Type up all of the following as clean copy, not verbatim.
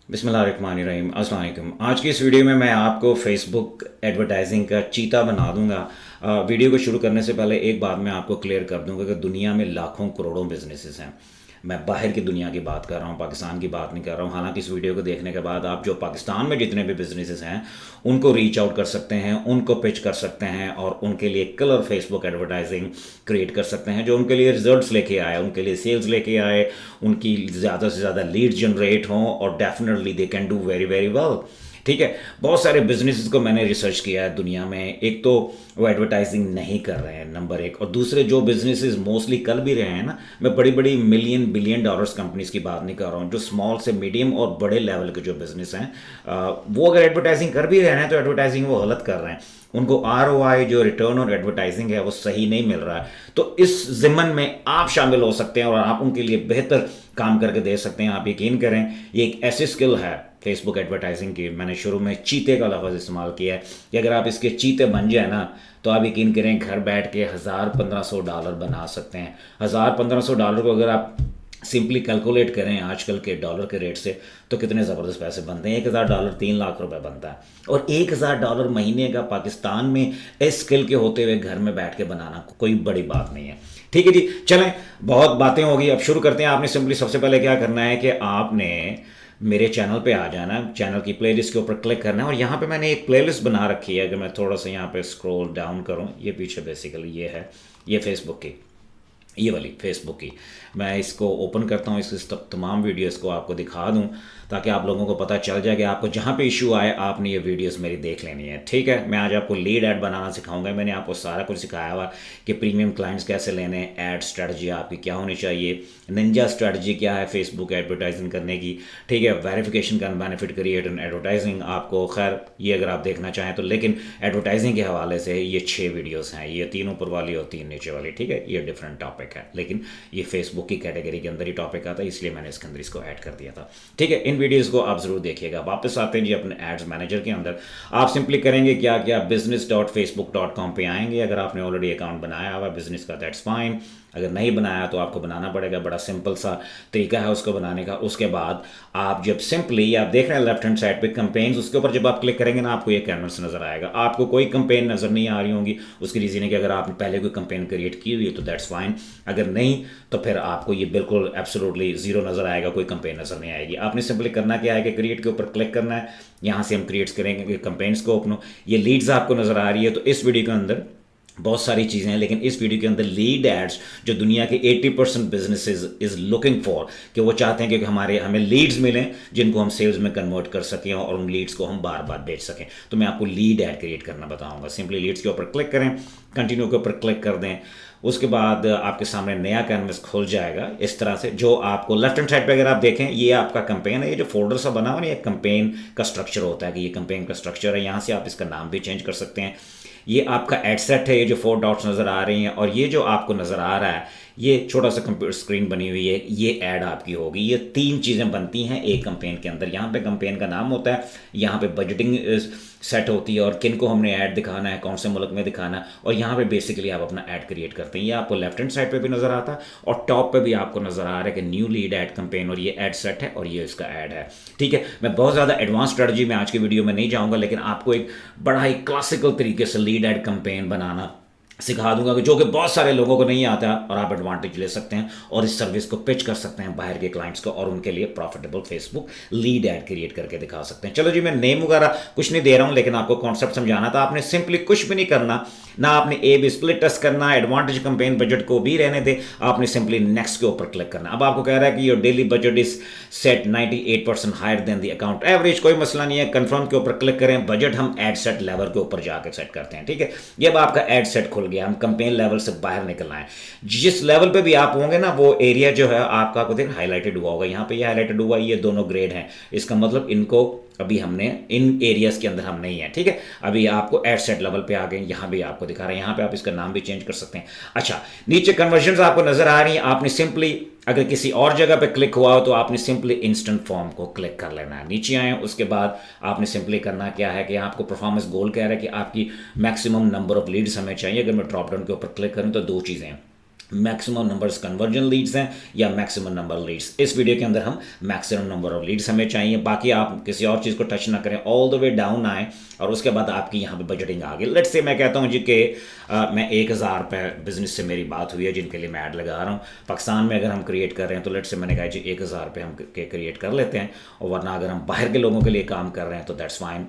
बिस्मिल्लाहिर्रहमानिर्रहीम, अस्सलाम वालेकुम। आज की इस वीडियो में मैं आपको फेसबुक एडवर्टाइजिंग का चीता बना दूंगा। वीडियो को शुरू करने से पहले एक बात मैं आपको क्लियर कर दूंगा कि दुनिया में लाखों करोड़ों बिजनेसेस हैं। मैं बाहर की दुनिया की बात कर रहा हूँ, पाकिस्तान की बात नहीं कर रहा हूँ। हालांकि इस वीडियो को देखने के बाद आप जो पाकिस्तान में जितने भी बिजनेसेस हैं उनको रीच आउट कर सकते हैं, उनको पिच कर सकते हैं और उनके लिए कलर फेसबुक एडवर्टाइजिंग क्रिएट कर सकते हैं जो उनके लिए रिजल्ट्स लेके आए, उनके लिए सेल्स लेके आए, उनकी ज़्यादा से ज़्यादा लीड जनरेट हों और definitely they can do very very well. ठीक है, बहुत सारे बिजनेसेस को मैंने रिसर्च किया है दुनिया में। एक तो वो एडवर्टाइजिंग नहीं कर रहे हैं, नंबर एक, और दूसरे जो बिजनेसेस मोस्टली कर भी रहे हैं ना, मैं बड़ी बड़ी मिलियन बिलियन डॉलर्स कंपनीज की बात नहीं कर रहा हूँ, जो स्मॉल से मीडियम और बड़े लेवल के जो बिजनेस हैं, वो अगर एडवर्टाइजिंग कर भी रहे हैं तो एडवर्टाइजिंग वो गलत कर रहे हैं। उनको ROI जो रिटर्न ऑन एडवर्टाइजिंग है वो सही नहीं मिल रहा है। तो इस जिम्मन में आप शामिल हो सकते हैं और आप उनके लिए बेहतर काम करके दे सकते हैं। आप यकीन करें, ये एक ऐसी स्किल है फेसबुक एडवर्टाइजिंग की। मैंने शुरू में चीते का लफ्ज़ इस्तेमाल किया है कि अगर आप इसके चीते बन जाए ना तो आप यकीन करें घर बैठ के $1000-1500 बना सकते हैं। $1000-1500 को अगर आप सिंपली कैलकुलेट करें आजकल के डॉलर के रेट से तो कितने ज़बरदस्त पैसे बनते हैं। $1000 3 लाख रुपए बनता है, और $1000 महीने का पाकिस्तान में इस स्किल के होते हुए घर में बैठ के बनाना कोई बड़ी बात नहीं है। ठीक है जी, चलें, बहुत बातें हो गई, अब शुरू करते हैं। आपने सिंपली सबसे पहले क्या करना है कि आपने मेरे चैनल पे आ जाना, चैनल की प्लेलिस्ट के ऊपर क्लिक करना है, और यहाँ पे मैंने एक प्लेलिस्ट बना रखी है। अगर मैं थोड़ा सा यहाँ पे स्क्रॉल डाउन करूँ, ये पीछे बेसिकली ये है, ये फेसबुक की, ये वाली फेसबुक की। मैं इसको ओपन करता हूँ, इस तमाम वीडियोस को आपको दिखा दूँ ताकि आप लोगों को पता चल जाए कि आपको जहाँ पे इशू आए आपने ये वीडियोस मेरी देख लेनी है। ठीक है, मैं आज आपको लीड ऐड बनाना सिखाऊंगा। मैंने आपको सारा कुछ सिखाया हुआ कि प्रीमियम क्लाइंट्स कैसे लेने, ऐड स्ट्रेटजी आपकी क्या होनी चाहिए, निंजा स्ट्रेटजी क्या है फेसबुक एडवर्टाइजिंग करने की। ठीक है, वेरिफिकेशन का बेनिफिट क्रिएट एंड एडवर्टाइजिंग आपको, खैर ये अगर आप देखना चाहें तो, लेकिन एडवर्टाइजिंग के हवाले से ये 6 वीडियोज़ हैं, ये 3 ऊपर वाली और 3 नीचे वाली। ठीक है, ये डिफरेंट टॉपिक है, लेकिन ये फेसबुक की कैटेगरी के अंदर ही टॉपिक आता है, इसलिए मैंने इसके अंदर इसको ऐड कर दिया था। ठीक है, इन वीडियोस को आप जरूर देखिएगा। वापस आते हैं जी अपने एड्स मैनेजर के अंदर। आप सिंपली करेंगे क्या क्या, business.facebook.com पे आएंगे। अगर आपने ऑलरेडी अकाउंट बनाया हुआ बिजनेस का, दैट्स फाइन। अगर नहीं बनाया तो आपको बनाना पड़ेगा, बड़ा सिंपल सा तरीका है उसको बनाने का। उसके बाद आप जब सिंपली, आप देख रहे हैं लेफ्ट हैंड साइड पे कंपेन्स, उसके ऊपर जब आप क्लिक करेंगे ना आपको ये कैनवस नजर आएगा। आपको कोई कंपेन नजर नहीं आ रही होंगी, उसकी रीजन है कि अगर आपने पहले कोई कंपेन क्रिएट की हुई है तो दैट्स फाइन, अगर नहीं तो फिर आपको ये बिल्कुल एब्सोल्युटली जीरो नजर आएगा, कोई कंपेन नजर नहीं आएगी। आपने सिंपली करना क्या है कि क्रिएट के ऊपर क्लिक करना है। यहाँ से हम क्रिएट करेंगे कंपेन्स को अपनो। ये लीड्स आपको नजर आ रही है, तो इस वीडियो के अंदर बहुत सारी चीज़ें हैं, लेकिन इस वीडियो के अंदर लीड एड्स जो दुनिया के 80% बिजनेसेस इज लुकिंग फॉर, कि वो चाहते हैं कि हमें लीड्स मिलें जिनको हम सेल्स में कन्वर्ट कर सकें और उन लीड्स को हम बार बार बेच सकें। तो मैं आपको लीड ऐड क्रिएट करना बताऊंगा। सिंपली लीड्स के ऊपर क्लिक करें, कंटिन्यू के ऊपर क्लिक कर दें। उसके बाद आपके सामने नया कैनवस खुल जाएगा इस तरह से, जो आपको लेफ्ट हैंड साइड पे अगर आप देखें ये आपका कंपेन है। ये जो फोल्डर सा बना हुआ है, ये कंपेन का स्ट्रक्चर होता है कि ये कंपेन का स्ट्रक्चर है। यहाँ से आप इसका नाम भी चेंज कर सकते हैं। ये आपका एड सेट है, ये जो 4 डॉट्स नज़र आ रही हैं, और ये जो आपको नज़र आ रहा है ये छोटा सा कंप्यूटर स्क्रीन बनी हुई है, ये ऐड आपकी होगी। ये 3 चीज़ें बनती हैं एक कंपेन के अंदर। यहाँ पे कंपेन का नाम होता है, यहाँ पे बजटिंग सेट होती है और किन को हमने ऐड दिखाना है, कौन से मुल्क में दिखाना है, और यहाँ पे बेसिकली आप अपना ऐड क्रिएट करते हैं। ये आपको लेफ्ट हैंड साइड पे भी नज़र आता है और टॉप पे भी आपको नज़र आ रहा है कि न्यू लीड ऐड कंपेन, और ये ऐड सेट है और ये इसका ऐड है। ठीक है, मैं बहुत ज़्यादा एडवांस स्ट्रेटजी में आज की वीडियो में नहीं जाऊँगा, लेकिन आपको एक बड़ा ही क्लासिकल तरीके से लीड ऐड कंपेन बनाना सिखा दूंगा कि जो कि बहुत सारे लोगों को नहीं आता, और आप एडवांटेज ले सकते हैं और इस सर्विस को पिच कर सकते हैं बाहर के क्लाइंट्स को, और उनके लिए profitable Facebook lead add create करके दिखा सकते हैं। चलो जी, मैं नेम वगैरह कुछ नहीं दे रहा हूं, लेकिन आपको कॉन्सेप्ट समझाना था। आपने सिंपली कुछ भी नहीं करना, ना आपने ए बी स्प्लिट टेस्ट करना, एडवांटेज कंपेन बजट को भी रहने दे, आपने सिंपली नेक्स्ट के ऊपर क्लिक करना। अब आपको कह रहा है कि your daily budget is set 98% higher than the account average. कोई मसला नहीं है, कंफर्म के ऊपर क्लिक करें। बजट हम एड सेट लेवल के ऊपर जाकर सेट करते हैं। ठीक है, ये अब आपका एड सेट खुल गया, हम कंपेन लेवल से बाहर निकलना है। जिस लेवल पे भी आप होंगे ना, वो एरिया जो है आपका को देख हाईलाइटेड हुआ होगा। यहाँ पे ये हाईलाइटेड हुआ, ये दोनों ग्रेड हैं, इसका मतलब इनको अभी हमने इन एरियाज के अंदर हम नहीं है। ठीक है, अभी आपको एड सेट लेवल पे आ गए, यहाँ भी आपको दिखा रहे हैं, यहाँ पे आप इसका नाम भी चेंज कर सकते हैं। अच्छा, नीचे कन्वर्जन आपको नजर आ रही है। आपने सिंपली अगर किसी और जगह पे क्लिक हुआ हो तो आपने सिंपली इंस्टेंट फॉर्म को क्लिक कर लेना है। नीचे आए, उसके बाद आपने सिंपली करना क्या है कि आपको परफॉर्मेंस गोल कह रहा है कि आपकी मैक्सिमम नंबर ऑफ लीड्स हमें चाहिए। अगर मैं ड्रॉप डाउन के ऊपर क्लिक करूँ तो 2 चीज़ें हैं, मैक्सिमम नंबर्स कन्वर्जन लीड्स हैं या मैक्सिमम नंबर लीड्स। इस वीडियो के अंदर हम मैक्सिमम नंबर ऑफ लीड्स हमें चाहिए, बाकी आप किसी और चीज़ को टच ना करें, ऑल द वे डाउन आए और उसके बाद आपकी यहाँ पे बजटिंग आ गई। लेट्स से मैं कहता हूँ जी कि मैं 1000 रुपये बिजनेस से मेरी बात हुई है जिनके लिए मैं ऐड लगा रहा हूँ। पाकिस्तान में अगर हम क्रिएट कर रहे हैं तो लेट्स से मैंने कहा जी 1000 रुपये हम क्रिएट कर लेते हैं, और वरना अगर हम बाहर के लोगों के लिए काम कर रहे हैं तो दैट्स फाइन,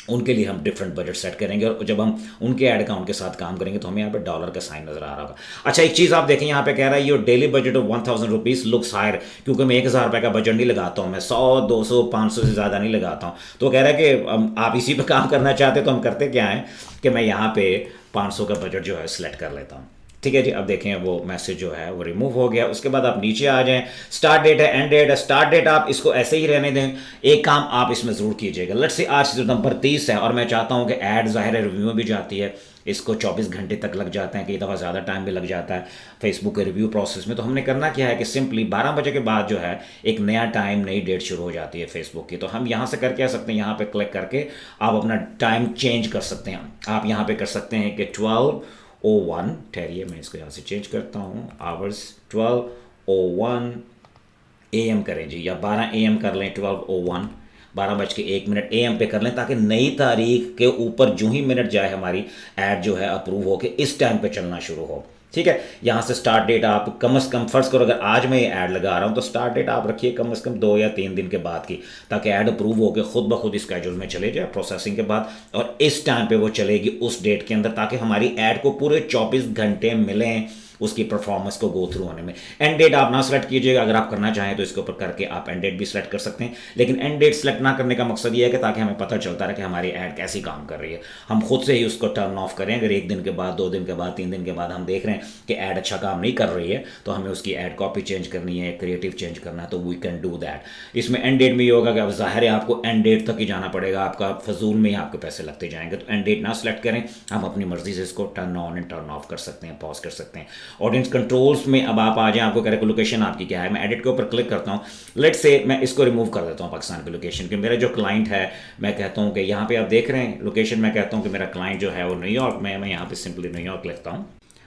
उनके लिए हम डिफरेंट बजट सेट करेंगे। और जब हम उनके ऐड अकाउंट के साथ काम करेंगे तो हमें यहाँ पे डॉलर का साइन नजर आ रहा होगा। अच्छा, एक चीज़ आप देखें यहाँ पे कह रहा है your daily budget of 1000 rupees looks higher, क्योंकि मैं 1000 रुपये का बजट नहीं लगाता हूँ, मैं 100 200 500 से ज़्यादा नहीं लगाता हूँ। तो कह रहा है कि आप इसी पे काम करना चाहते तो हम करते क्या है कि मैं यहाँ पे 500 का बजट जो है सिलेक्ट कर लेता हूँ। ठीक है जी, अब देखें वो मैसेज जो है वो रिमूव हो गया। उसके बाद आप नीचे आ जाएं, स्टार्ट डेट है, एंड डेट है। स्टार्ट डेट आप इसको ऐसे ही रहने दें, एक काम आप इसमें ज़रूर कीजिएगा। लेट्स से आज नंबर 30 है और मैं चाहता हूं कि ऐड ज़ाहिर है रिव्यू में भी जाती है, इसको 24 घंटे तक लग जाते हैं, कई दफ़ा ज़्यादा टाइम भी लग जाता है फेसबुक के रिव्यू प्रोसेस में। तो हमने करना क्या है कि सिंपली 12 बजे के बाद जो है एक नया टाइम, नई डेट शुरू हो जाती है फेसबुक की। तो हम यहाँ से करके आ सकते हैं, यहाँ पे क्लिक करके आप अपना टाइम चेंज कर सकते हैं। आप यहाँ पे कर सकते हैं कि 12:01, ठहरिए मैं इसको यहाँ से चेंज करता हूँ, आवर्स 12:01 AM करें जी, या 12 AM कर लें, 12:01 12:01 AM पे कर लें, ताकि नई तारीख के ऊपर जो ही मिनट जाए हमारी ऐड जो है अप्रूव हो के इस टाइम पे चलना शुरू हो। ठीक है, यहाँ से स्टार्ट डेट आप कम से कम फर्ज करो, अगर आज मैं ये ऐड लगा रहा हूँ तो स्टार्ट डेट आप रखिए कम से कम 2 या 3 दिन के बाद की, ताकि ऐड अप्रूव हो के खुद ब खुद स्केड्यूल में चले जाए प्रोसेसिंग के बाद, और इस टाइम पे वो चलेगी उस डेट के अंदर, ताकि हमारी ऐड को पूरे 24 घंटे मिलें उसकी परफॉर्मेंस को गो थ्रू होने में। एंड डेट आप ना सेलेक्ट कीजिएगा, अगर आप करना चाहें तो इसके ऊपर करके आप एंड डेट भी सेलेक्ट कर सकते हैं, लेकिन एंड डेट सेलेक्ट ना करने का मकसद ये है कि ताकि हमें पता चलता रहे कि हमारी ऐड कैसी काम कर रही है, हम खुद से ही उसको टर्न ऑफ करें। अगर 1 दिन के बाद, 2 दिन के बाद, 3 दिन के बाद हम देख रहे हैं कि ऐड अच्छा काम नहीं कर रही है तो हमें उसकी ऐड कॉपी चेंज करनी है, क्रिएटिव चेंज करना है, तो वी कैन डू दैट। इसमें एंड डेट में ये होगा कि अब ज़ाहिर है आपको एंड डेट तक ही जाना पड़ेगा, आपका फजूल में ही आपके पैसे लगते जाएंगे। तो एंड डेट ना सेलेक्ट करें, हम अपनी मर्जी से इसको turn on and turn off कर सकते हैं, पॉज कर सकते हैं। ऑडियंस कंट्रोल में अब आप आ जाएं, आपको कह रहे लोकेशन आपकी क्या है, मैं एडिट के ऊपर क्लिक करता हूं। लेट्स से मैं इसको रिमूव कर देता हूं पाकिस्तान की लोकेशन के, मेरा जो क्लाइंट है मैं कहता हूं कि यहां पे आप देख रहे हैं लोकेशन, मैं कहता हूं कि मेरा क्लाइंट जो है वो न्यूयॉर्क में, मैं यहां पे सिंपली न्यूयॉर्क लिखता हूं।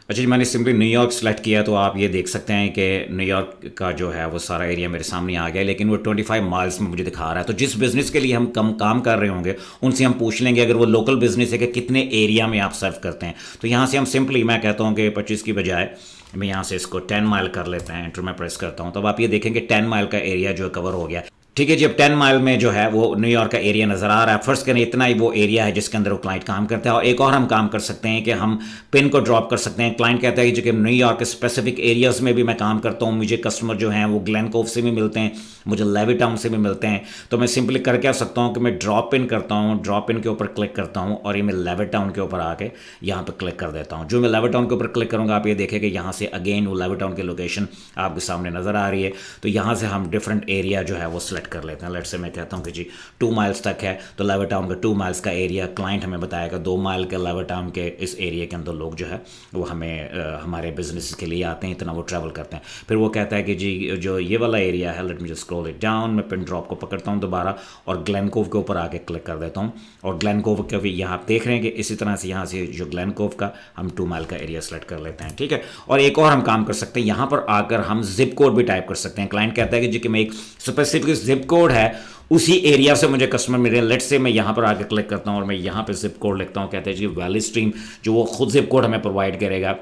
अच्छा जी, मैंने सिंपली न्यूयॉर्क सेलेक्ट किया तो आप ये देख सकते हैं कि न्यूयॉर्क का जो है वो सारा एरिया मेरे सामने आ गया, लेकिन वो 25 माइल्स में मुझे दिखा रहा है। तो जिस बिज़नेस के लिए हम काम कर रहे होंगे उनसे हम पूछ लेंगे, अगर वो लोकल बिज़नेस है, कि कितने एरिया में आप सर्व करते हैं। तो यहाँ से हम सिंपली, मैं कहता हूँ कि 25 की बजाय मैं यहाँ से इसको 10 माइल कर लेते हैं, एंटर में प्रेस करता हूँ, तब आप ये देखेंगे 10 माइल का एरिया जो कवर हो गया। ठीक है जी, अब 10 माइल में जो है वो न्यूयॉर्क का एरिया नज़र आ रहा है। फर्स्ट करें इतना ही वो एरिया है जिसके अंदर वो क्लाइंट काम करता है। और एक और हम काम कर सकते हैं कि हम पिन को ड्रॉप कर सकते हैं। क्लाइंट कहता है कि जो कि न्यूयॉर्क के स्पेसिफिक एरियाज़ में भी मैं काम करता हूँ, मुझे कस्टमर जो हैं वो ग्लेन कोव से भी मिलते हैं, मुझे लेवी टाउन से भी मिलते हैं। तो मैं सिंपली करके आ सकता हूँ कि मैं ड्रॉप पिन करता हूँ, ड्रॉप पिन के ऊपर क्लिक करता हूँ और ये मैं लेवी टाउन के ऊपर आके यहाँ पर क्लिक कर देता हूँ। जो मैं लेवी टाउन के ऊपर क्लिक करूँगा आप ये देखें कि यहाँ से अगेन वो लेवी टाउन की लोकेशन आपके सामने नज़र आ रही है। तो यहाँ से हम डिफरेंट एरिया जो है वो सिलेक्ट कर लेते हैं। लेट्स से मैं कहता हूँ कि जी 2 माइल्स तक है, तो लेवी टाउन का 2 माइल्स का एरिया क्लाइंट हमें बताएगा। 2 माइल के लेवी टाउन के इस एरिया के अंदर लोग जो है वो हमें हमारे बिजनेस के लिए आते हैं, इतना वो ट्रैवल करते हैं। फिर वो कहता है कि जी जो ये वाला एरिया है, let me just scroll it down, मैं पिन ड्रॉप को पकड़ता हूँ दोबारा और ग्लेन कोव के ऊपर आके क्लिक कर देता हूँ। और ग्लेन कोव के भी यहाँ आप देख रहे हैं कि इसी तरह से यहाँ से जो ग्लेन कोव का हम 2 माइल का एरिया सेलेक्ट कर लेते हैं। ठीक है, और एक और हम काम कर सकते हैं, यहाँ पर आकर हम जिप कोड भी टाइप कर सकते हैं। क्लाइंट कहता है कि जी कि मैं एक स्पेसिफिक जिप कोड है, उसी एरिया से मुझे कस्टमर मिले। लेट्स से मैं यहाँ पर आके क्लिक करता हूँ और मैं यहाँ पे जिप कोड लिखता हूँ। कहते हैं जी वैली स्ट्रीम, जो वो खुद जिप कोड हमें प्रोवाइड करेगा,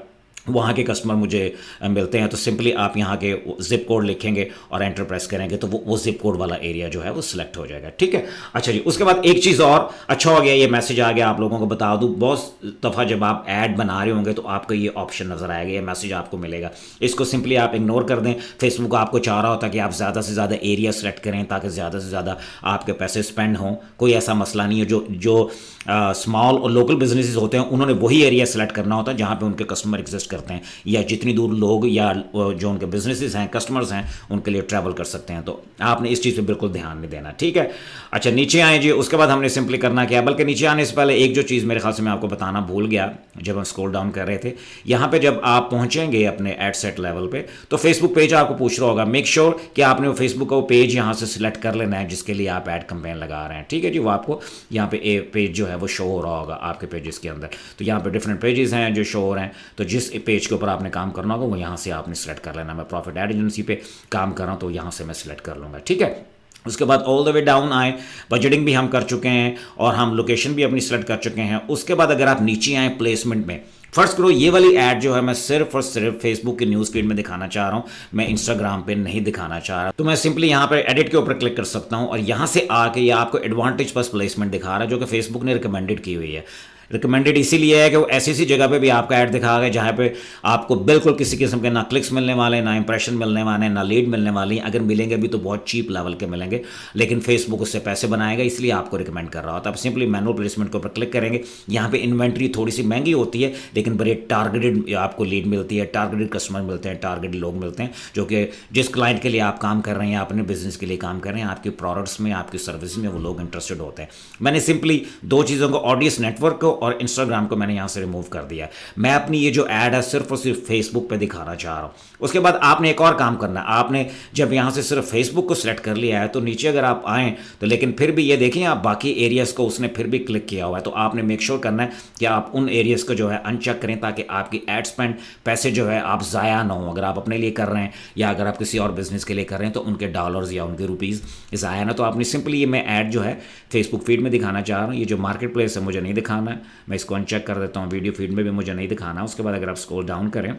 वहाँ के कस्टमर मुझे मिलते हैं। तो सिंपली आप यहाँ के जिप कोड लिखेंगे और एंटर प्रेस करेंगे तो वो जिप कोड वाला एरिया जो है वो सिलेक्ट हो जाएगा। ठीक है, अच्छा जी, उसके बाद एक चीज़ और अच्छा हो गया, ये मैसेज आ गया, आप लोगों को बता दूँ, बहुत दफ़ा जब आप ऐड बना रहे होंगे तो आपको ये ऑप्शन नज़र आएगा, ये मैसेज आपको मिलेगा। इसको सिंपली आप इग्नोर कर दें। फेसबुक आपको चाह रहा होता है कि आप ज़्यादा से ज़्यादा एरिया सेलेक्ट करें ताकि ज़्यादा से ज़्यादा आपके पैसे स्पेंड हों। कोई ऐसा मसला नहीं है। जो स्मॉल और लोकल बिजनेसेस होते हैं उन्होंने वही एरिया सेलेक्ट करना होता है जहाँ पे उनके कस्टमर एग्जिस्ट करते हैं, या जितनी दूर लोग या जो उनके बिजनेसेस हैं, कस्टमर्स हैं, उनके लिए ट्रैवल कर सकते हैं। तो आपने इस चीज़ पे बिल्कुल ध्यान नहीं देना। ठीक है, अच्छा नीचे आए जी, उसके बाद हमने सिंपली करना क्या, बल्कि नीचे आने से पहले एक जो चीज़ मेरे ख्याल से मैं आपको बताना भूल गया जब हम स्क्रॉल डाउन कर रहे थे, यहाँ पे जब आप पहुँचेंगे अपने एड सेट लेवल पे तो फेसबुक पेज आपको पूछ रहा होगा, मेक श्योर कि आपने वो फेसबुक का वो पेज यहाँ से सिलेक्ट कर लेना है जिसके लिए आप एड कैंपेन लगा रहे हैं। ठीक है जी, वो आपको यहाँ पे पेज जो है वो शो हो रहा होगा आपके पेजेस के अंदर। तो यहाँ पे डिफरेंट पेजेस हैं जो शो हो रहे हैं, तो जिस पेज के ऊपर आपने काम करना होगा वो यहाँ से आपने सेलेक्ट कर लेना। मैं प्रॉफिट एड एजेंसी पे काम कर रहा हूँ तो यहाँ से मैं सिलेक्ट कर लूँगा, ठीक है। उसके बाद ऑल द वे डाउन आए, बजटिंग भी हम कर चुके हैं और हम लोकेशन भी अपनी सेलेक्ट कर चुके हैं। उसके बाद अगर आप नीचे आए प्लेसमेंट में, फर्स्ट करो ये वाली ऐड जो है मैं सिर्फ और सिर्फ फेसबुक की न्यूज़ फीड में दिखाना चाह रहा हूँ, मैं इंस्टाग्राम पे नहीं दिखाना चाह रहा। तो मैं सिंपली यहाँ पर एडिट के ऊपर क्लिक कर सकता हूँ और यहाँ से आके ये आपको एडवांटेज प्लस प्लेसमेंट दिखा रहा है जो कि फेसबुक ने रिकमेंडेड की हुई है। रिकमेंडेड इसीलिए है कि वो ऐसी जगह पे भी आपका ऐड दिखा गया जहाँ पे आपको बिल्कुल किसी किस्म के ना क्लिक्स मिलने वाले, ना इंप्रेशन मिलने वाले, ना लीड मिलने वाली। अगर मिलेंगे भी तो बहुत चीप लेवल के मिलेंगे, लेकिन फेसबुक उससे पैसे बनाएगा इसलिए आपको रिकमेंड कर रहा होता है। आप सिंपली मैनुअल प्लेसमेंट के ऊपर क्लिक करेंगे। यहाँ पे इन्वेंट्री थोड़ी सी महंगी होती है लेकिन बड़े टारगेटेड आपको लीड मिलती है, टारगेटेड कस्टमर मिलते हैं, टारगेटेड लोग मिलते हैं जो कि जिस क्लाइंट के लिए आप काम कर रहे हैं, अपने बिजनेस के लिए काम कर रहे हैं, आपके प्रोडक्ट्स में, आपकी सर्विस में वो लोग इंटरेस्टेड होते हैं। मैंने सिंपली दो चीज़ों को, ऑडियंस नेटवर्क को और इंस्टाग्राम को मैंने यहां से रिमूव कर दिया। मैं अपनी ये जो ऐड है सिर्फ और सिर्फ फेसबुक पे दिखाना चाह रहा हूं। उसके बाद आपने एक और काम करना है। आपने जब यहां से सिर्फ फेसबुक को सिलेक्ट कर लिया है तो नीचे अगर आप आए तो लेकिन फिर भी ये देखें आप बाकी एरियाज को उसने फिर भी क्लिक किया हुआ है, तो आपने मेक श्योर करना है कि आप उन एरियाज को जो है अनचेक करें ताकि आपकी एड स्पेंड पैसे जो है आप ज़ाया ना हो। अगर आप अपने लिए कर रहे हैं या अगर आप किसी और बिजनेस के लिए कर रहे हैं तो उनके डॉलर्स या उनके रुपीज़ ज़ाया ना। तो आपने सिंपली ये मैं ऐड जो है फेसबुक फीड में दिखाना चाह रहा हूँ। ये जो मार्केट प्लेस है मुझे नहीं दिखाना है, मैं इसको अनचेक कर देता हूँ। वीडियो फीड में भी मुझे नहीं दिखाना। उसके बाद अगर आप स्क्रॉल डाउन करें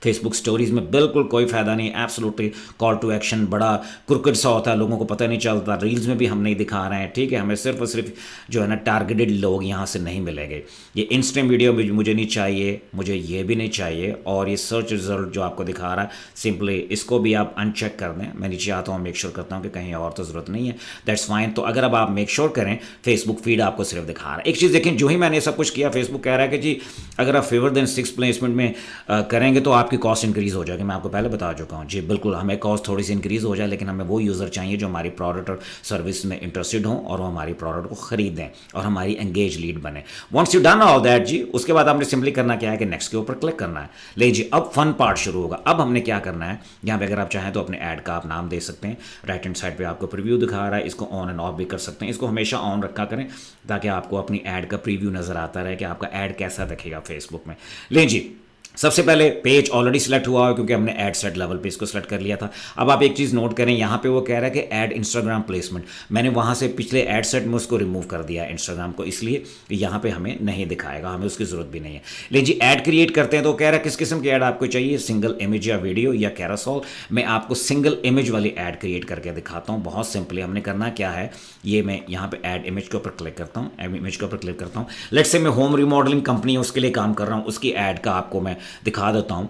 फेसबुक स्टोरीज में बिल्कुल कोई फायदा नहीं, एब्सोल्युटली कॉल टू एक्शन बड़ा कुरकुर सा होता है, लोगों को पता नहीं चलता। रील्स में भी हम नहीं दिखा रहे हैं, ठीक है। हमें सिर्फ और सिर्फ जो है ना टारगेटेड लोग यहाँ से नहीं मिलेंगे। ये इंस्टेंट वीडियो मुझे नहीं चाहिए, मुझे ये भी नहीं चाहिए। और ये सर्च रिजल्ट जो आपको दिखा रहा है सिंपली इसको भी आप अनचेक कर दें। मैं नीचे आता हूँ, मेक श्योर करता हूँ कि कहीं और तो ज़रूरत नहीं है, दैट्स फाइन। तो अगर अब आप मेक श्योर करें फेसबुक फीड आपको सिर्फ दिखा रहा है। एक चीज़ देखें, जो ही मैंने सब कुछ किया फेसबुक कह रहा है कि जी अगर आप फेवर देन 6 प्लेसमेंट में करेंगे तो आपकी कॉस्ट इंक्रीज़ हो जाएगी। मैं आपको पहले बता चुका हूँ जी, बिल्कुल हमें कॉस्ट थोड़ी सी इंक्रीज़ हो जाए लेकिन हमें वो यूज़र चाहिए जो हमारी प्रोडक्ट और सर्विस में इंटरेस्टेड हों और वो हमारी प्रोडक्ट को खरीदें और हमारी एंगेज लीड बने। Once you done all that जी, उसके बाद आपने सिंपली करना क्या है कि नेक्स्ट के ऊपर क्लिक करना है। ले जी, अब फन पार्ट शुरू होगा। अब हमने क्या करना है, यहाँ पे अगर आप चाहें तो अपने ऐड का आप नाम दे सकते हैं। राइट हैंड साइड पे आपको प्रीव्यू दिखा रहा है, इसको ऑन एंड ऑफ भी कर सकते हैं। इसको हमेशा ऑन रखा करें ताकि आपको अपनी ऐड का प्रीव्यू नज़र आता रहे कि आपका ऐड कैसा दिखेगा फेसबुक में। ले जी, सबसे पहले पेज ऑलरेडी सिलेक्ट हुआ है क्योंकि हमने ऐड सेट लेवल पे इसको सिलेक्ट कर लिया था। अब आप एक चीज़ नोट करें, यहाँ पे वो कह रहा है कि ऐड इंस्टाग्राम प्लेसमेंट, मैंने वहाँ से पिछले ऐड सेट में उसको रिमूव कर दिया है इंस्टाग्राम को, इसलिए कि यहाँ पे हमें नहीं दिखाएगा, हमें उसकी ज़रूरत भी नहीं है। लेकिन जी ऐड क्रिएट करते हैं तो कह रहा है किस किस्म की ऐड आपको चाहिए, सिंगल इमेज या वीडियो या कैरासोल। मैं आपको सिंगल इमेज वाली ऐड क्रिएट करके दिखाता हूँ। बहुत सिंपली हमने करना क्या है, ये मैं यहाँ पे ऐड इमेज के ऊपर क्लिक करता हूँ, इमेज के ऊपर क्लिक करता हूँ। लेट्स से मैं होम रिमॉडलिंग कंपनी है उसके लिए काम कर रहा हूँ, उसकी ऐड का आपको मैं दिखा देता हूँ।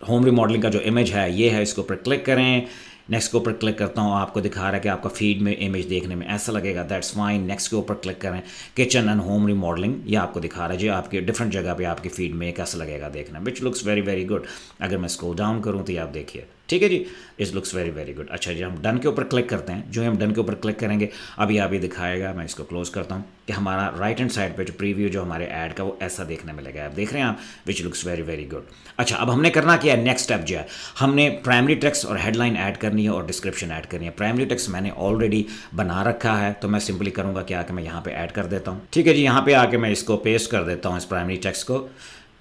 होम रिमॉडलिंग का जो इमेज है ये है, इसके ऊपर क्लिक करें। नेक्स्ट के ऊपर क्लिक करता हूँ, आपको दिखा रहा है कि आपका फीड में इमेज देखने में ऐसा लगेगा, दैट्स फाइन। नेक्स्ट के ऊपर क्लिक करें, किचन एंड होम रिमॉडलिंग, ये आपको दिखा रहा है जी आपके डिफरेंट जगह पे आपकी फीड में कैसा लगेगा देखना, which looks very very good. अगर मैं स्क्रॉल डाउन करूँ तो ये आप देखिए, ठीक है जी, it looks very very good. अच्छा जी, हम डन के ऊपर क्लिक करते हैं। जो हम डन के ऊपर क्लिक करेंगे अभी आप ये दिखाएगा, मैं इसको क्लोज करता हूँ कि हमारा राइट हैंड साइड पे जो प्रीव्यू जो हमारे ऐड का वो ऐसा देखने मिलेगा, आप देख रहे हैं आप, which looks very very good. अच्छा, अब हमने करना क्या है, नेक्स्ट स्टेप जो है हमने प्राइमरी टेक्स्ट और हेडलाइन ऐड करनी है और डिस्क्रिप्शन ऐड करनी है। प्राइमरी टेक्स्ट मैंने ऑलरेडी बना रखा है तो मैं सिंपली करूँगा क्या कि मैं यहाँ पे ऐड कर देता हूँ। ठीक है जी, यहाँ पे आके मैं इसको पेस्ट कर देता हूँ इस प्राइमरी टेक्स्ट को।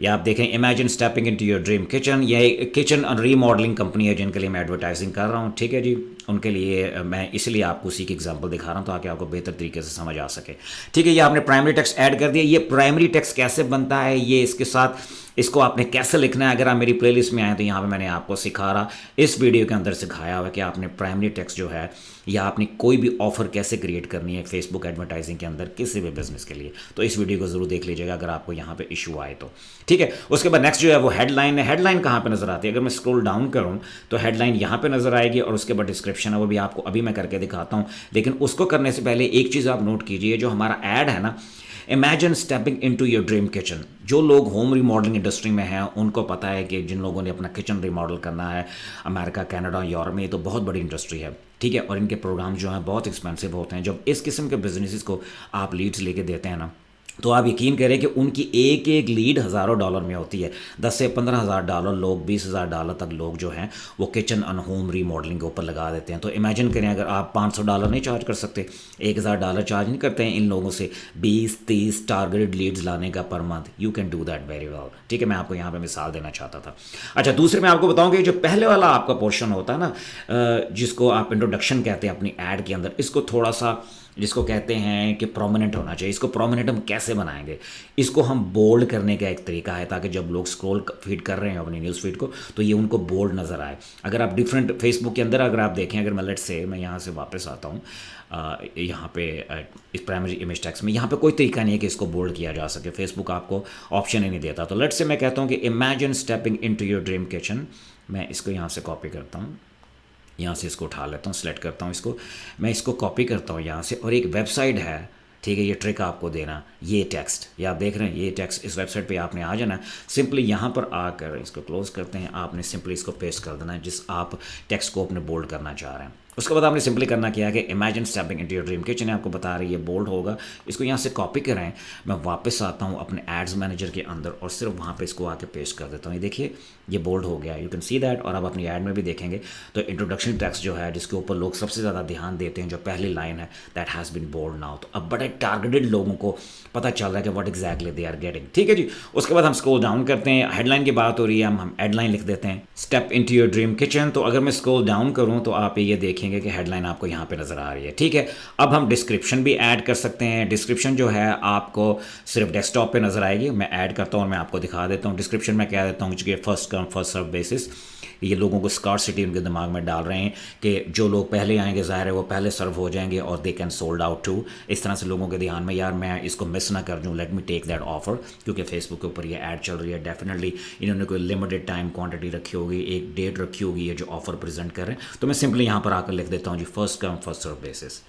या आप देखें, imagine stepping into your dream kitchen, ये किचन और रीमॉडलिंग कंपनी है जिनके लिए मैं एडवर्टाइजिंग कर रहा हूँ। ठीक है जी, उनके लिए मैं इसलिए आपको उसी की एग्जांपल दिखा रहा हूँ ताकि आपको बेहतर तरीके से समझ आ सके। ठीक है, ये आपने प्राइमरी टेक्स्ट ऐड कर दिया। ये प्राइमरी टेक्स्ट कैसे बनता है, ये इसके साथ इसको आपने कैसे लिखना है, अगर आप मेरी प्लेलिस्ट में आए तो यहाँ पे मैंने आपको सिखा रहा, इस वीडियो के अंदर सिखाया हुआ है कि आपने प्राइमरी टेक्स्ट जो है या आपने कोई भी ऑफर कैसे क्रिएट करनी है फेसबुक एडवर्टाइजिंग के अंदर किसी भी बिजनेस के लिए। तो इस वीडियो को जरूर देख लीजिएगा अगर आपको यहाँ पे इशू आए तो। ठीक है, उसके बाद नेक्स्ट जो है वो हेडलाइन है। हेडलाइन कहाँ पे नजर आती है, अगर मैं स्क्रॉल डाउन करूँ तो हेडलाइन यहाँ पे नजर आएगी और उसके बाद डिस्क्रिप्शन है, वो भी आपको अभी मैं करके दिखाता हूँ। लेकिन उसको करने से पहले एक चीज़ आप नोट कीजिए, जो हमारा ऐड है ना, imagine stepping into your dream kitchen. जो लोग होम रिमॉडलिंग इंडस्ट्री में हैं उनको पता है कि जिन लोगों ने अपना किचन रिमॉडल करना है अमेरिका, कनाडा, यूरोप में, ये तो बहुत बड़ी इंडस्ट्री है। ठीक है, और इनके प्रोग्राम जो हैं बहुत एक्सपेंसिव होते हैं। जब इस किस्म के बिजनेसेस को आप लीड्स लेके देते हैं ना तो आप यकीन करें कि उनकी एक एक लीड हज़ारों डॉलर में होती है। 10 से 15,000 डॉलर लोग, 20,000 डॉलर तक लोग जो हैं वो किचन एंड होम रीमॉडलिंग के ऊपर लगा देते हैं। तो इमेजिन करें अगर आप $500 नहीं चार्ज कर सकते, $1,000 चार्ज नहीं करते हैं इन लोगों से 20-30 टारगेटेड लीड्स लाने का per month, you can do that very well. ठीक है, मैं आपको यहाँ पे मिसाल देना चाहता था। अच्छा, दूसरे मैं आपको बताऊँ कि जो पहले वाला आपका पोर्शन होता है ना, जिसको आप इंट्रोडक्शन कहते हैं अपनी ऐड के अंदर, इसको थोड़ा सा, जिसको कहते हैं कि प्रोमिनेंट होना चाहिए। इसको प्रोमिनेंट हम कैसे बनाएंगे? इसको हम बोल्ड करने का एक तरीका है, ताकि जब लोग स्क्रॉल फीड कर रहे हैं अपनी न्यूज़ फीड को तो ये उनको बोल्ड नज़र आए। अगर आप डिफरेंट फेसबुक के अंदर अगर आप देखें, अगर मैं लेट्स से मैं यहाँ से वापस आता हूँ, यहाँ पे इस प्राइमरी इमेज टेक्स्ट में यहाँ पे कोई तरीका नहीं है कि इसको बोल्ड किया जा सके, फेसबुक आपको ऑप्शन ही नहीं देता। तो लेट्स से मैं कहता हूँ कि imagine stepping into your dream kitchen. मैं इसको यहाँ से कॉपी करता हूँ, यहाँ से इसको उठा लेता हूँ, सेलेक्ट करता हूँ इसको, मैं इसको कॉपी करता हूँ यहाँ से, और एक वेबसाइट है, ठीक है, ये ट्रिक आपको देना, ये टेक्स्ट, ये आप देख रहे हैं, ये टेक्स्ट इस वेबसाइट पे आपने आ जाना है। सिंपली यहाँ पर आकर इसको क्लोज करते हैं, आपने सिंपली इसको पेस्ट कर देना है जिस आप टेक्स्ट को अपने बोल्ड करना चाह रहे हैं। उसके बाद आपने सिंपली करना क्या है कि imagine stepping into your dream kitchen है, आपको बता रही है बोल्ड होगा। इसको यहाँ से कॉपी करें, मैं वापस आता हूँ अपने एड्स मैनेजर के अंदर और सिर्फ वहाँ पे इसको आके पेस्ट कर देता हूँ। ये देखिए ये बोल्ड हो गया, यू कैन सी दैट। और आप अपनी ऐड में भी देखेंगे तो इंट्रोडक्शन टेक्स्ट जो है, जिसके ऊपर लोग सबसे ज़्यादा ध्यान देते हैं, जो पहली लाइन है, that has been bold now. तो अब बड़े टारगेटेड लोगों को पता चल रहा है कि what exactly they are getting. ठीक है जी। उसके बाद हम स्क्रॉल डाउन करते हैं, हेडलाइन की बात हो रही है, हम हेडलाइन लिख देते हैं step into your dream kitchen. तो अगर मैं स्क्रॉल डाउन करूँ तो आप ये देखेंगे कि हेडलाइन आपको यहाँ पे नज़र आ रही है। ठीक है, अब हम डिस्क्रिप्शन भी ऐड कर सकते हैं। डिस्क्रिप्शन जो है आपको सिर्फ डेस्कटॉप पे नज़र आएगी, मैं ऐड करता हूँ और मैं आपको दिखा देता हूँ। डिस्क्रिप्शन में कह देता हूँ कि first come first serve basis, ये लोगों को स्कार्सिटी उनके दिमाग में डाल रहे हैं कि जो लोग पहले आएंगे ज़ाहिर है वो पहले सर्व हो जाएंगे और they can sold out too. इस तरह से लोगों के ध्यान में, यार मैं इसको मिस ना कर दूँ, let me take that offer, क्योंकि फेसबुक के ऊपर ये ऐड चल रही है। डेफिनेटली इन्होंने कोई लिमिटेड टाइम क्वांटिटी रखी होगी, एक डेट रखी होगी, ये जो ऑफर प्रेजेंट कर रहे हैं। तो मैं सिंपली यहाँ पर आकर लिख देता हूँ जी first come first serve basis.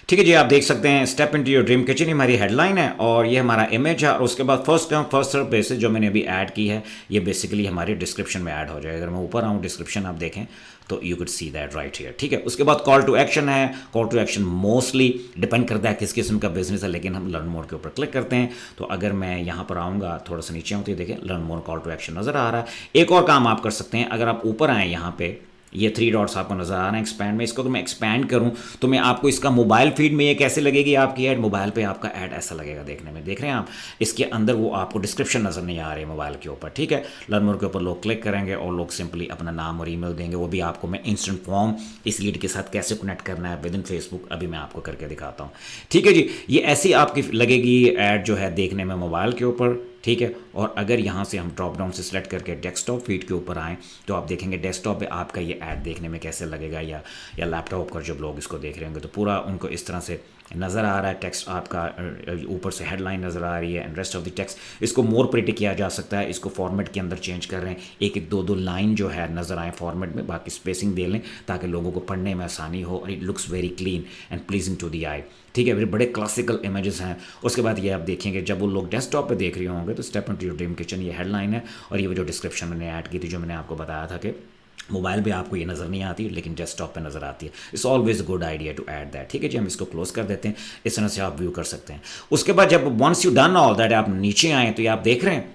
ठीक है जी, आप देख सकते हैं step into your dream kitchen, हमारी हेडलाइन है और ये हमारा इमेज है। और उसके बाद first come first serve basis जो मैंने अभी ऐड की है, ये बेसिकली हमारी डिस्क्रिप्शन में ऐड हो जाएगा। अगर मैं ऊपर आऊँ डिस्क्रिप्शन आप देखें तो you could see that right here. ठीक है, उसके बाद कॉल टू एक्शन है। Call to action mostly depend करता है किस किस्म का बिजनेस है, लेकिन हम लर्न मोर के ऊपर क्लिक करते हैं। तो अगर मैं यहाँ पर आऊँगा, थोड़ा सा नीचे आऊँ तो देखें learn more call to action नज़र आ रहा है। एक और काम आप कर सकते हैं, अगर आप ऊपर आएँ, यहाँ पे ये 3 डॉट्स आपको नज़र आ रहे हैं एक्सपैंड में, इसको अगर मैं एक्सपैंड करूं तो मैं आपको इसका मोबाइल फीड में ये कैसे लगेगी आपकी ऐड, मोबाइल पे आपका ऐड ऐसा लगेगा देखने में। देख रहे हैं आप, इसके अंदर वो आपको डिस्क्रिप्शन नज़र नहीं आ रही है मोबाइल के ऊपर। ठीक है, लर्न मोर के ऊपर लोग क्लिक करेंगे और लोग सिंपली अपना नाम और ईमेल देंगे। वो भी आपको मैं इंस्टेंट फॉर्म इस लीड के साथ कैसे कनेक्ट करना है विद इन फेसबुक अभी मैं आपको करके दिखाता हूँ। ठीक है जी, ये ऐसी आपकी लगेगी ऐड जो है देखने में मोबाइल के ऊपर। ठीक है, और अगर यहाँ से हम ड्रॉप डाउन से सिलेक्ट करके डेस्कटॉप फीड के ऊपर आएँ तो आप देखेंगे डेस्कटॉप पे आपका ये ऐड देखने में कैसे लगेगा, या लैपटॉप पर जब लोग इसको देख रहे होंगे तो पूरा उनको इस तरह से नज़र आ रहा है। टेक्स्ट आपका ऊपर से हेडलाइन नज़र आ रही है and rest of the text. इसको मोर प्रिटी किया जा सकता है, इसको फॉर्मेट के अंदर चेंज कर रहे हैं, एक एक दो दो लाइन जो है नज़र आए फॉर्मेट में, बाकी स्पेसिंग दे लें ताकि लोगों को पढ़ने में आसानी हो और it looks very clean and pleasing to the eye. ठीक है, बड़े क्लासिकल इमेजेस हैं। उसके बाद ये आप देखेंगे जब वो लोग डेस्कटॉप पे देख रहे होंगे तो step into your dream kitchen ये हेडलाइन है, और ये वो जो डिस्क्रिप्शन मैंने ऐड की थी, जो मैंने आपको बताया था कि मोबाइल पे आपको ये नज़र नहीं आती लेकिन डेस्कटॉप पे नज़र आती है। It's always a good idea to add that. ठीक है जी, हम इसको क्लोज कर देते हैं, इस तरह से आप व्यू कर सकते हैं। उसके बाद जब once you done all that, आप नीचे आएँ तो ये आप देख रहे हैं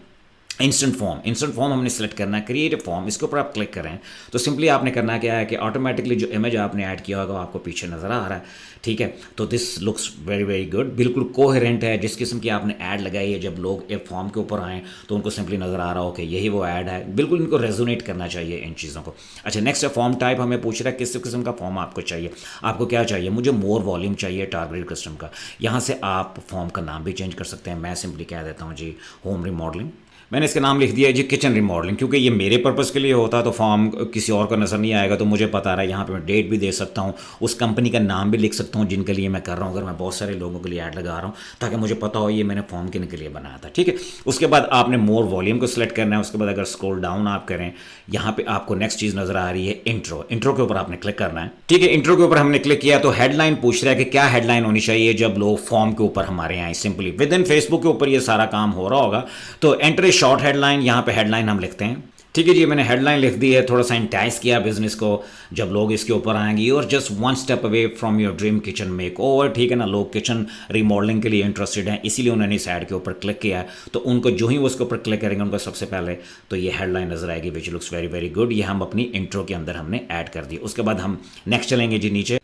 इंस्टेंट फॉर्म हमने सेलेक्ट करना है, क्रिएट ए फॉर्म, इसके ऊपर आप क्लिक करें तो सिंपली आपने करना क्या है कि ऑटोमेटिकली जो इमेज आपने ऐड किया होगा आपको पीछे नज़र आ रहा है। ठीक है, तो this looks very very good, बिल्कुल कोहेरेंट है। जिस किस्म की आपने ऐड लगाई है, जब लोग एक फॉर्म के ऊपर आएँ तो उनको सिंपली नज़र आ रहा हो कि यही वो ऐड है, बिल्कुल इनको रेजोनेट करना चाहिए इन चीज़ों को। अच्छा, नेक्स्ट है फॉर्म टाइप, हमें पूछ रहा है किस किस्म का फॉर्म आपको चाहिए। आपको क्या चाहिए? मुझे मोर वॉल्यूम चाहिए टारगेटेड कस्टमर का। यहाँ से आप फॉर्म का नाम भी चेंज कर सकते हैं, मैं सिंपली कह देता हूँ जी होम रिमॉडलिंग। मैंने इसका नाम लिख दिया है जी किचन रिमॉडलिंग, क्योंकि ये मेरे पर्पज़ के लिए होता तो फॉर्म किसी और को नज़र नहीं आएगा। तो मुझे पता रहा है, यहाँ पे मैं डेट भी दे सकता हूँ, उस कंपनी का नाम भी लिख सकता हूँ जिनके लिए मैं कर रहा हूँ, अगर मैं बहुत सारे लोगों के लिए ऐड लगा रहा हूँ, ताकि मुझे पता हो ये मैंने फॉर्म किन के लिए बनाया था। ठीक है, उसके बाद आपने मोर वॉल्यूम को सिलेक्ट करना है। उसके बाद अगर स्क्रॉल डाउन आप करें, यहाँ पे आपको नेक्स्ट चीज़ नज़र आ रही है इंट्रो। इंट्रो के ऊपर आपने क्लिक करना है। ठीक है, इंट्रो के ऊपर हमने क्लिक किया तो हेडलाइन पूछ रहा है कि क्या हेडलाइन होनी चाहिए जब लोग फॉर्म के ऊपर हमारे आए। सिंपली विद इन फेसबुक के ऊपर ये सारा काम हो रहा होगा। तो एंटर ए शॉर्ट हेडलाइन, यहाँ पे हेडलाइन हम लिखते हैं। ठीक है जी, मैंने हेडलाइन लिख दी है, थोड़ा सा इंटाइस किया बिजनेस को। जब लोग इसके ऊपर आएंगे, you are just one step away from your dream kitchen makeover, ठीक है ना। लोग किचन रीमॉडलिंग के लिए इंटरेस्टेड हैं, इसीलिए उन्होंने इस ऐड के ऊपर क्लिक किया है। तो उनको जो ही वो उसके ऊपर क्लिक करेंगे, उनको सबसे पहले तो ये हेडलाइन नजर आएगी which looks very very good. ये हम अपनी इंट्रो के अंदर हमने ऐड कर दी। उसके बाद हम नेक्स्ट चलेंगे जी नीचे।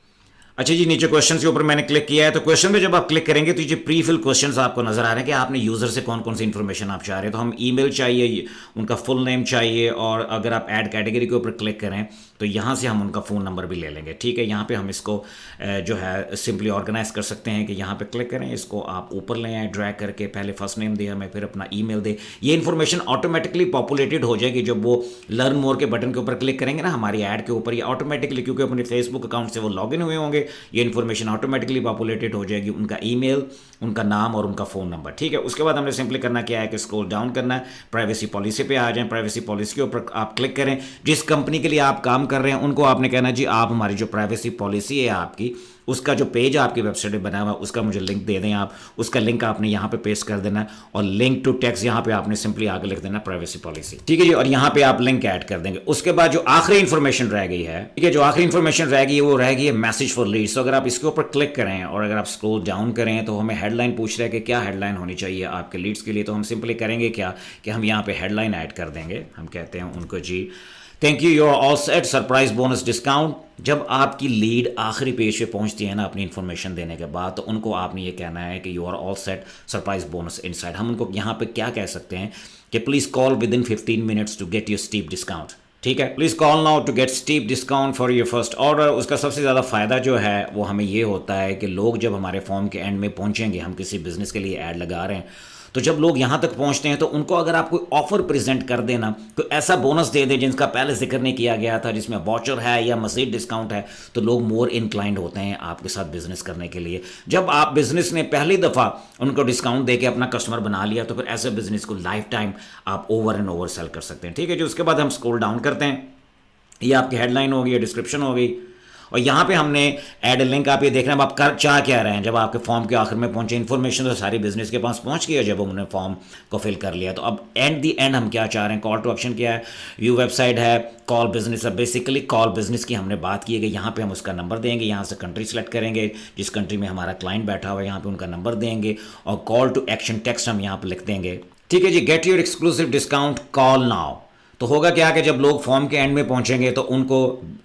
अच्छा जी, नीचे क्वेश्चन के ऊपर मैंने क्लिक किया है। तो क्वेश्चन पे जब आप क्लिक करेंगे तो ये प्री फिल क्वेश्चंस आपको नजर आ रहे हैं कि आपने यूजर से कौन कौन सी इन्फॉर्मेशन आप चाह रहे हैं। तो हम ईमेल चाहिए, उनका फुल नेम चाहिए, और अगर आप ऐड कैटेगरी के ऊपर क्लिक करें तो यहाँ से हम उनका फ़ोन नंबर भी ले लेंगे। ठीक है, यहाँ पे हम इसको जो है सिंपली ऑर्गेनाइज कर सकते हैं कि यहाँ पे क्लिक करें, इसको आप ऊपर ले आएँ ड्रैग करके, पहले फर्स्ट नेम दे हमें, फिर अपना ईमेल दे। ये इन्फॉर्मेशन ऑटोमेटिकली पॉपुलेटेड हो जाएगी जब वो लर्न मोर के बटन के ऊपर क्लिक करेंगे ना हमारी ऐड के ऊपर। ये ऑटोमेटिकली, क्योंकि अपने फेसबुक अकाउंट से वो लॉग इन हुए होंगे, ये इन्फॉर्मेशन ऑटोमेटिकली पॉपुलेटेड हो जाएगी, उनका ईमेल, उनका नाम और उनका फ़ोन नंबर। ठीक है, उसके बाद हमने सिंपली करना क्या है कि स्क्रॉल डाउन करना है, प्राइवेसी पॉलिसी पे आ जाएं। प्राइवेसी पॉलिसी के ऊपर आप क्लिक करें। जिस कंपनी के लिए आप काम कर रहे हैं उनको आपने कहना जी आप हमारी जो प्राइवेसी पॉलिसी है आपकी, उसका जो पेज आपकी वेबसाइट पे बना हुआ है उसका मुझे लिंक दे दें आप। उसका लिंक आपने यहाँ पे पेस्ट कर देना है और लिंक टू टेक्स्ट यहाँ पे आपने सिंपली आगे लिख देना प्राइवेसी पॉलिसी। ठीक है जी, और यहाँ पे आप लिंक ऐड कर देंगे। उसके बाद जो आखिरी इंफॉर्मेशन रह गई है, ठीक है, जो आखिरी इंफॉर्मेशन रह गई है वो रह गई है मैसेज फॉर लीड्स। तो अगर आप इसके ऊपर क्लिक करें और अगर आप स्क्रॉल डाउन करें तो हमें हेडलाइन पूछ रहा है कि क्या हेडलाइन होनी चाहिए आपके लीड्स के लिए। तो हम सिंपली करेंगे क्या कि हम यहाँ पे हेडलाइन ऐड कर देंगे। हम कहते हैं उनको जी thank you, you are all set, surprise bonus discount. जब आपकी लीड आखिरी पेज पे पहुंचती है ना अपनी इन्फॉर्मेशन देने के बाद, तो उनको आपने ये कहना है कि you are all set, surprise bonus inside. हम उनको यहाँ पे क्या कह सकते हैं कि please call within 15 minutes to get your steep discount. ठीक है, please call now to get steep discount for your first order. उसका सबसे ज़्यादा फ़ायदा जो है वो हमें ये होता है कि लोग जब हमारे फॉर्म के एंड में पहुँचेंगे, हम किसी बिजनेस के लिए ऐड लगा रहे हैं, तो जब लोग यहाँ तक पहुँचते हैं तो उनको अगर आप कोई ऑफर प्रेजेंट कर देना, कोई ऐसा बोनस दे दें जिसका पहले जिक्र नहीं किया गया था, जिसमें वाउचर है या मज़ीद डिस्काउंट है, तो लोग मोर इंक्लाइंड होते हैं आपके साथ बिजनेस करने के लिए। जब आप बिजनेस ने पहली दफ़ा उनको डिस्काउंट दे के अपना कस्टमर बना लिया तो फिर ऐसे बिजनेस को लाइफ टाइम आप ओवर एंड ओवर सेल कर सकते हैं। ठीक है जी, उसके बाद हम स्क्रॉल डाउन करते हैं। ये आपकी हेडलाइन हो गई, डिस्क्रिप्शन हो गई, और यहाँ पे हमने ऐड लिंक। आप ये देख रहे हैं आप कर चाह क्या रहे हैं। जब आपके फॉर्म के आखिर में पहुंचे, इन्फॉर्मेशन तो सारी बिजनेस के पास पहुंच गई है जब उन्होंने फॉर्म को फिल कर लिया। तो अब एंड दी एंड हम क्या चाह रहे हैं, कॉल टू एक्शन क्या है, व्यू वेबसाइट है, कॉल बिजनेस है। बेसिकली कॉल बिजनेस की हमने बात की है कि यहाँ पे हम उसका नंबर देंगे, यहाँ से कंट्री सेलेक्ट करेंगे, जिस कंट्री में हमारा क्लाइंट बैठा हुआ है यहाँ पे उनका नंबर देंगे, और कॉल टू एक्शन टेक्स्ट हम यहाँ पे लिख देंगे। ठीक है जी, get your exclusive discount, call now. तो होगा क्या कि जब लोग फॉर्म के एंड में पहुंचेंगे तो उनको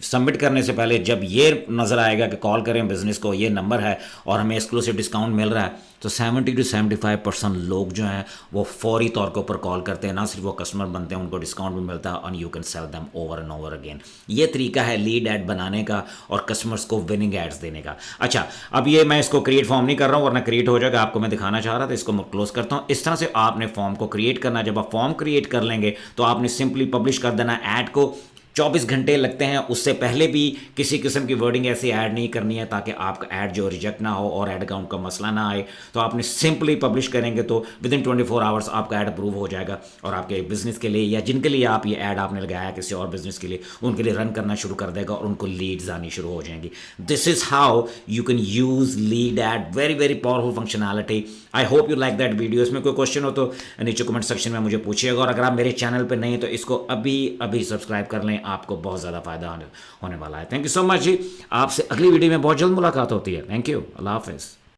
सबमिट करने से पहले जब ये नज़र आएगा कि कॉल करें बिजनेस को, ये नंबर है और हमें एक्सक्लूसिव डिस्काउंट मिल रहा है, तो 70 to 75% लोग जो हैं वो फौरी तौर के ऊपर कॉल करते हैं। ना सिर्फ वो कस्टमर बनते हैं, उनको डिस्काउंट भी मिलता है, और you can sell them over and over again. ये तरीका है लीड ऐड बनाने का और कस्टमर्स को विनिंग एड्स देने का। अच्छा, अब ये मैं इसको क्रिएट फॉर्म नहीं कर रहा हूँ वरना क्रिएट हो जाएगा, आपको मैं दिखाना चाह रहा था, इसको मैं क्लोज करता हूँ। इस तरह से आपने फॉर्म को क्रिएट करना। जब आप फॉर्म क्रिएट कर लेंगे तो आपने सिंपली पब्लिश कर देना ऐड को। 24 घंटे लगते हैं, उससे पहले भी किसी किस्म की वर्डिंग ऐसी ऐड नहीं करनी है ताकि आपका ऐड जो रिजेक्ट ना हो और ऐड अकाउंट का मसला ना आए। तो आपने सिंपली पब्लिश करेंगे तो विद इन 24 आवर्स आपका ऐड अप्रूव हो जाएगा, और आपके बिजनेस के लिए या जिनके लिए आप ये ऐड आपने लगाया किसी और बिजनेस के लिए, उनके लिए रन करना शुरू कर देगा और उनको लीड्स आनी शुरू हो जाएंगी। This is how you can use lead add, very very powerful functionality. I hope you like that video. इसमें कोई क्वेश्चन हो तो नीचे कमेंट सेक्शन में मुझे पूछिएगा, और अगर आप मेरे चैनल पर नहीं तो इसको अभी अभी सब्सक्राइब कर लें, आपको बहुत ज़्यादा फायदा होने वाला है। थैंक यू सो मच जी, आपसे अगली वीडियो में बहुत जल्द मुलाकात होती है। थैंक यू, अल्लाह हाफिज़।